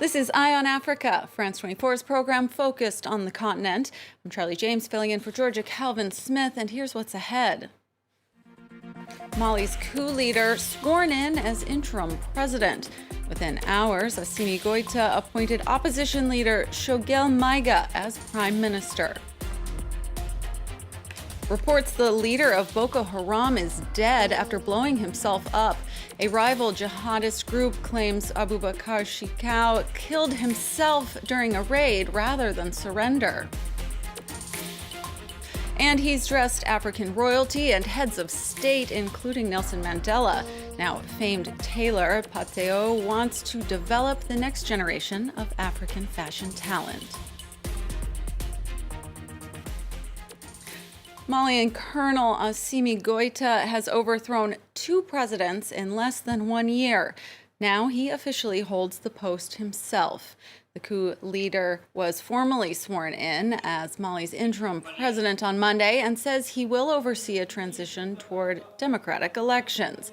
This is Eye on Africa, France 24's program focused on the continent. I'm Charlie James filling in for Georgia Calvin-Smith, and here's what's ahead. Mali's coup leader sworn in as interim president. Within hours, Assimi Goïta appointed opposition leader Choguel Maïga as prime minister. Reports the leader of Boko Haram is dead after blowing himself up. A rival jihadist group claims Abubakar Shekau killed himself during a raid rather than surrender. And he's dressed African royalty and heads of state, including Nelson Mandela. Now, famed tailor Pateo wants to develop the next generation of African fashion talent. Malian Colonel Assimi Goïta has overthrown 2 presidents in less than 1 year. Now he officially holds the post himself. The coup leader was formally sworn in as Mali's interim president on Monday and says he will oversee a transition toward democratic elections.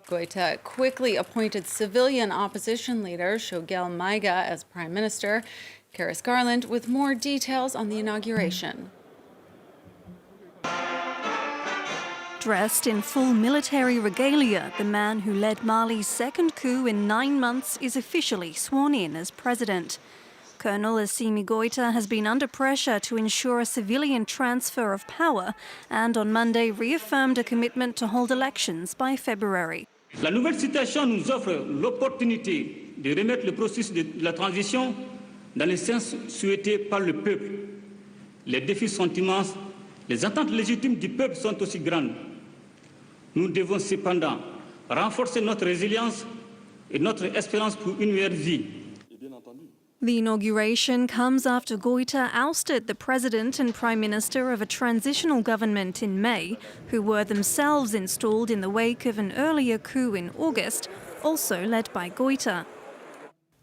Goïta quickly appointed civilian opposition leader Choguel Maïga as prime minister. Karis Garland with more details on the inauguration. Dressed in full military regalia, the man who led Mali's second coup in 9 months is officially sworn in as president. Colonel Assimi Goïta has been under pressure to ensure a civilian transfer of power and on Monday reaffirmed a commitment to hold elections by February. La nouvelle situation nous offre l'opportunité de remettre le processus de la transition dans le sens souhaité par le peuple. Les défis sont immenses, les attentes légitimes du peuple sont aussi grandes. Nous devons cependant renforcer notre résilience et notre espérance pour une meilleure vie. The inauguration comes after Goïta ousted the president and prime minister of a transitional government in May, who were themselves installed in the wake of an earlier coup in August, also led by Goïta.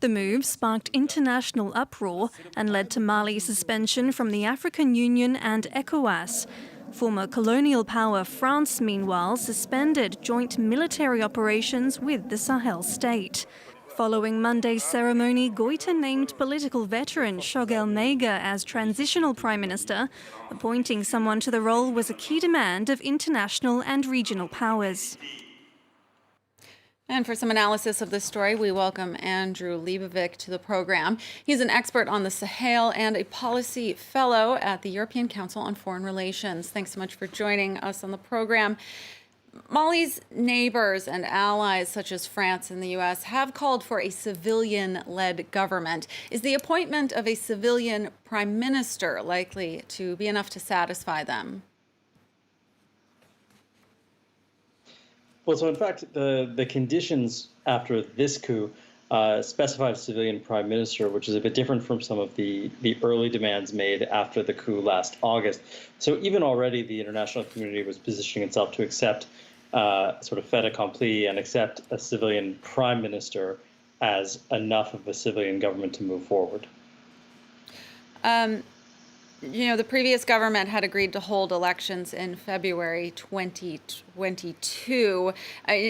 The move sparked international uproar and led to Mali's suspension from the African Union and ECOWAS. Former colonial power France, meanwhile, suspended joint military operations with the Sahel state. Following Monday's ceremony, Goïta named political veteran Choguel Maïga as transitional prime minister. Appointing someone to the role was a key demand of international and regional powers. And for some analysis of this story, we welcome Andrew Leibovic to the program. He's an expert on the Sahel and a policy fellow at the European Council on Foreign Relations. Thanks so much for joining us on the program. Mali's neighbors and allies, such as France and the U.S., have called for a civilian-led government. Is the appointment of a civilian prime minister likely to be enough to satisfy them? Well, so in fact, the conditions after this coup specified a civilian prime minister, which is a bit different from some of the early demands made after the coup last August. So even already the international community was positioning itself to accept sort of fait accompli and accept a civilian prime minister as enough of a civilian government to move forward. You know, the previous government had agreed to hold elections in February 2022.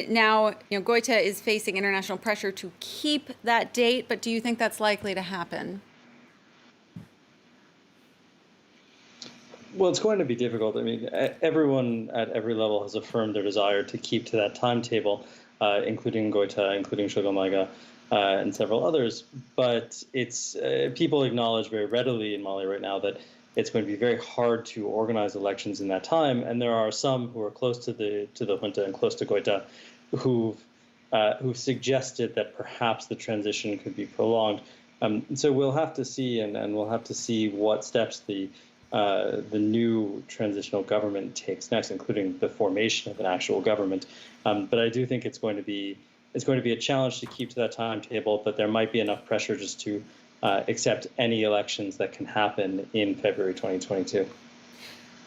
Now, Goïta is facing international pressure to keep that date, but do you think that's likely to happen? Well, it's going to be difficult. I mean, everyone at every level has affirmed their desire to keep to that timetable, including Goïta, including Choguel Maïga, and several others. But it's people acknowledge very readily in Mali right now that it's going to be very hard to organize elections in that time, and there are some who are close to the junta and close to Goïta who've suggested that perhaps the transition could be prolonged. So we'll have to see, and we'll have to see what steps the new transitional government takes next, including the formation of an actual government. But I do think it's going to be a challenge to keep to that timetable, but there might be enough pressure just to accept any elections that can happen in February 2022.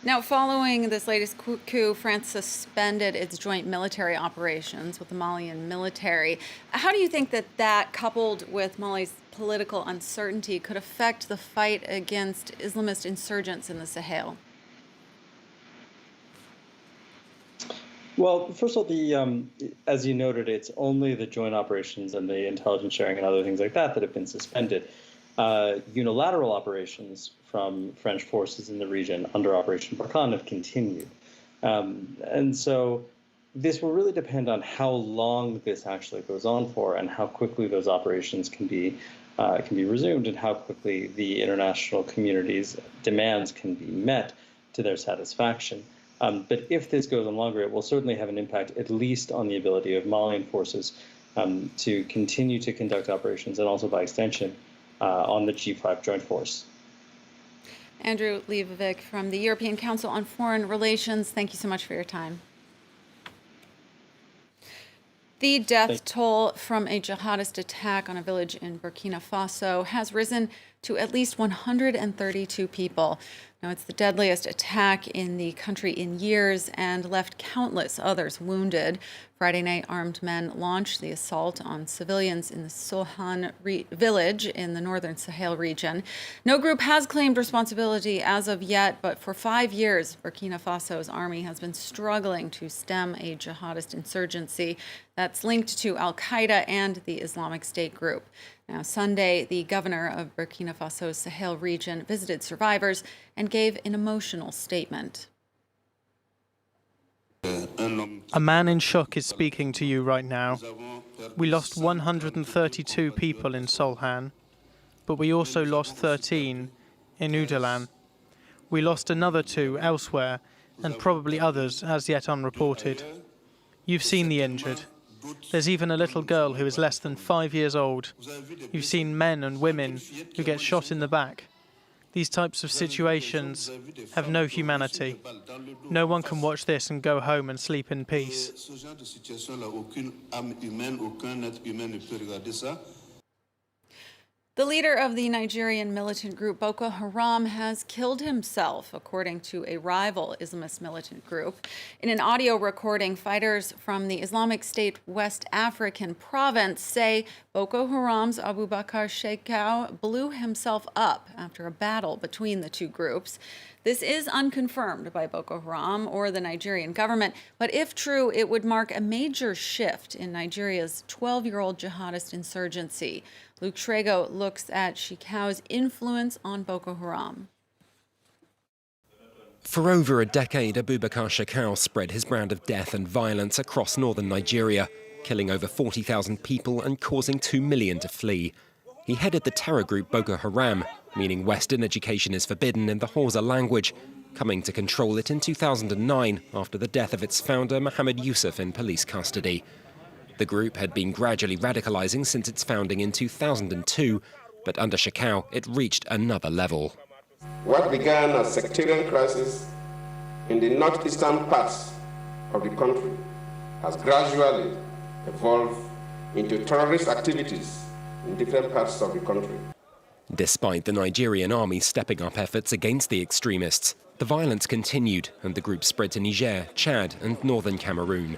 Now, following this latest coup, France suspended its joint military operations with the Malian military. How do you think that coupled with Mali's political uncertainty, could affect the fight against Islamist insurgents in the Sahel? Well, first of all, as you noted, it's only the joint operations and the intelligence sharing and other things like that that have been suspended. Unilateral operations from French forces in the region under Operation BURKINA have continued. And so this will really depend on how long this actually goes on for and how quickly those operations can be resumed and how quickly the international community's demands can be met to their satisfaction. But if this goes on longer, it will certainly have an impact, at least on the ability of Malian forces to continue to conduct operations and also, by extension, on the G5 Joint Force. Andrew Levovic from the European Council on Foreign Relations, thank you so much for your time. The death toll from a jihadist attack on a village in Burkina Faso has risen to at least 132 people. Now, it's the deadliest attack in the country in years and left countless others wounded. Friday night, armed men launched the assault on civilians in the Sohan village in the northern Sahel region. No group has claimed responsibility as of yet, but for 5 years, Burkina Faso's army has been struggling to stem a jihadist insurgency that's linked to al-Qaeda and the Islamic State group. Now, Sunday, the governor of Burkina Faso's Sahel region visited survivors and gave an emotional statement. A man in shock is speaking to you right now. We lost 132 people in Solhan, but we also lost 13 in Udalan. We lost another 2 elsewhere, and probably others as yet unreported. You've seen the injured. There's even a little girl who is less than 5 years old. You've seen men and women who get shot in the back. These types of situations have no humanity. No one can watch this and go home and sleep in peace. The leader of the Nigerian militant group Boko Haram has killed himself, according to a rival Islamist militant group. In an audio recording, fighters from the Islamic State West African province say Boko Haram's Abubakar Shekau blew himself up after a battle between the two groups. This is unconfirmed by Boko Haram or the Nigerian government, but if true, it would mark a major shift in Nigeria's 12-year-old jihadist insurgency. Luke Shrego looks at Shekau's influence on Boko Haram. For over a decade, Abubakar Shekau spread his brand of death and violence across northern Nigeria, killing over 40,000 people and causing 2 million to flee. He headed the terror group Boko Haram, meaning Western education is forbidden in the Hausa language, coming to control it in 2009 after the death of its founder, Mohammed Yusuf, in police custody. The group had been gradually radicalizing since its founding in 2002, but under Shekau, it reached another level. What began as sectarian crisis in the northeastern parts of the country has gradually evolved into terrorist activities in different parts of the country. Despite the Nigerian army stepping up efforts against the extremists, the violence continued and the group spread to Niger, Chad and northern Cameroon.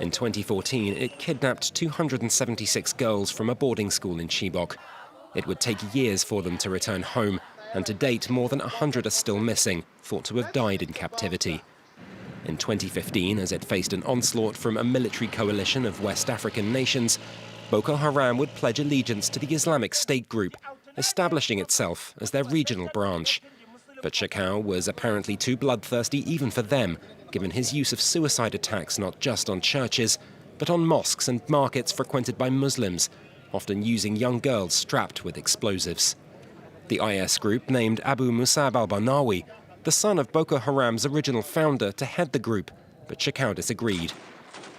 In 2014, it kidnapped 276 girls from a boarding school in Chibok. It would take years for them to return home, and to date more than 100 are still missing, thought to have died in captivity. In 2015, as it faced an onslaught from a military coalition of West African nations, Boko Haram would pledge allegiance to the Islamic State group, establishing itself as their regional branch. But Shekau was apparently too bloodthirsty even for them, given his use of suicide attacks not just on churches, but on mosques and markets frequented by Muslims, often using young girls strapped with explosives. The IS group named Abu Musab al-Barnawi, the son of Boko Haram's original founder, to head the group, but Shekau disagreed.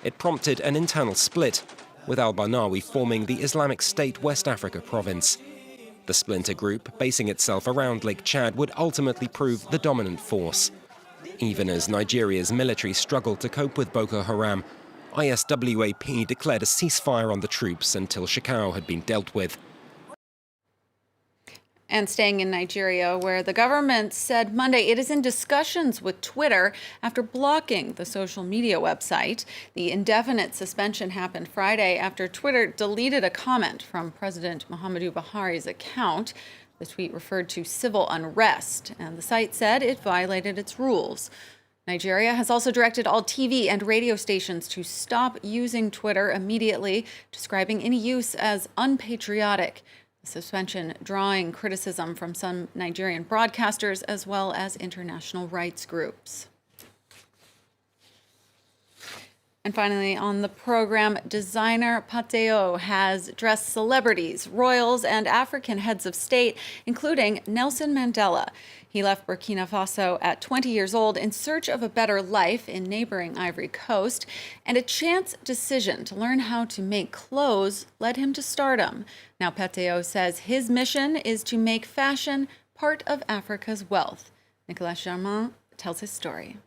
It prompted an internal split, with al-Barnawi forming the Islamic State West Africa province. The splinter group, basing itself around Lake Chad, would ultimately prove the dominant force. Even as Nigeria's military struggled to cope with Boko Haram, ISWAP declared a ceasefire on the troops until Shekau had been dealt with. And staying in Nigeria, where the government said Monday it is in discussions with Twitter after blocking the social media website. The indefinite suspension happened Friday after Twitter deleted a comment from President Muhammadu Buhari's account. The tweet referred to civil unrest, and the site said it violated its rules. Nigeria has also directed all TV and radio stations to stop using Twitter immediately, describing any use as unpatriotic. The suspension drawing criticism from some Nigerian broadcasters as well as international rights groups. And finally, on the program, designer Pateo has dressed celebrities, royals, and African heads of state, including Nelson Mandela. He left Burkina Faso at 20 years old in search of a better life in neighboring Ivory Coast, and a chance decision to learn how to make clothes led him to stardom. Now, Pateo says his mission is to make fashion part of Africa's wealth. Nicolas Germain tells his story.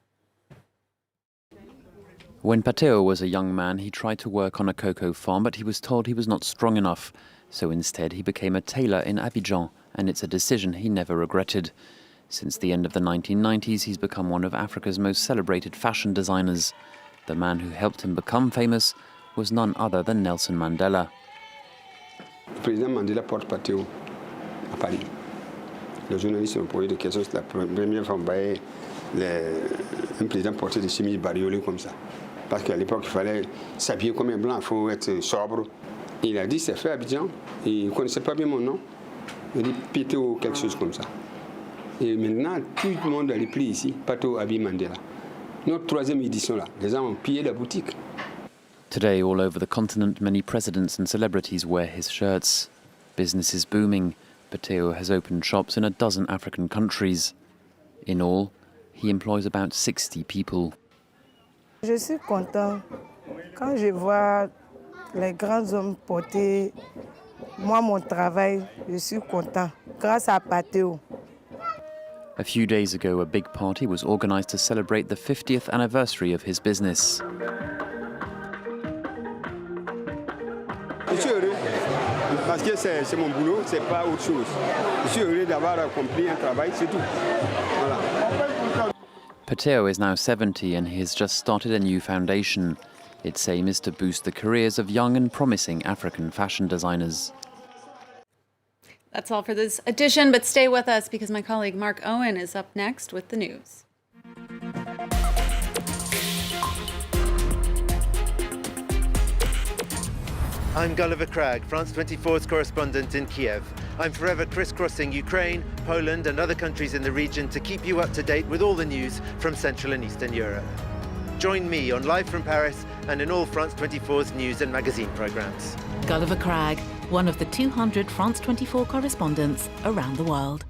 When Pateo was a young man, he tried to work on a cocoa farm, but he was told he was not strong enough. So instead, he became a tailor in Abidjan, and it's a decision he never regretted. Since the end of the 1990s, he's become one of Africa's most celebrated fashion designers. The man who helped him become famous was none other than Nelson Mandela. Président Mandela porte Pateo à Paris. Les journalistes ont posé des questions. C'est la première fois qu'on voyait un président porter des chemises bariolées comme ça. Parce qu'à l'époque, il fallait s'habiller comme un blanc, il faut être sobre. Il a dit, c'est fait à Abidjan. Il ne connaissait pas bien mon nom. Il a dit, Pateo, quelque chose comme ça. Et maintenant, tout le monde a repris ici, Pateo habille Mandela. Notre troisième édition, là, les gens ont pillé la boutique. Today, all over the continent, many presidents and celebrities wear his shirts. Business is booming. Pateo has opened shops in a dozen African countries. In all, he employs about 60 people. Je suis content quand je vois les grands hommes porter moi mon travail. Je suis content grâce à Pateo. A few days ago, a big party was organized to celebrate the 50th anniversary of his business. Je suis heureux parce que c'est mon boulot, c'est pas autre chose. Je suis heureux d'avoir accompli un travail, c'est tout. Voilà. Pateo is now 70 and he has just started a new foundation. Its aim is to boost the careers of young and promising African fashion designers. That's all for this edition, but stay with us because my colleague Mark Owen is up next with the news. I'm Gulliver Cragg, France 24's correspondent in Kiev. I'm forever crisscrossing Ukraine, Poland and other countries in the region to keep you up to date with all the news from Central and Eastern Europe. Join me on Live from Paris and in all France 24's news and magazine programmes. Gulliver Cragg, one of the 200 France 24 correspondents around the world.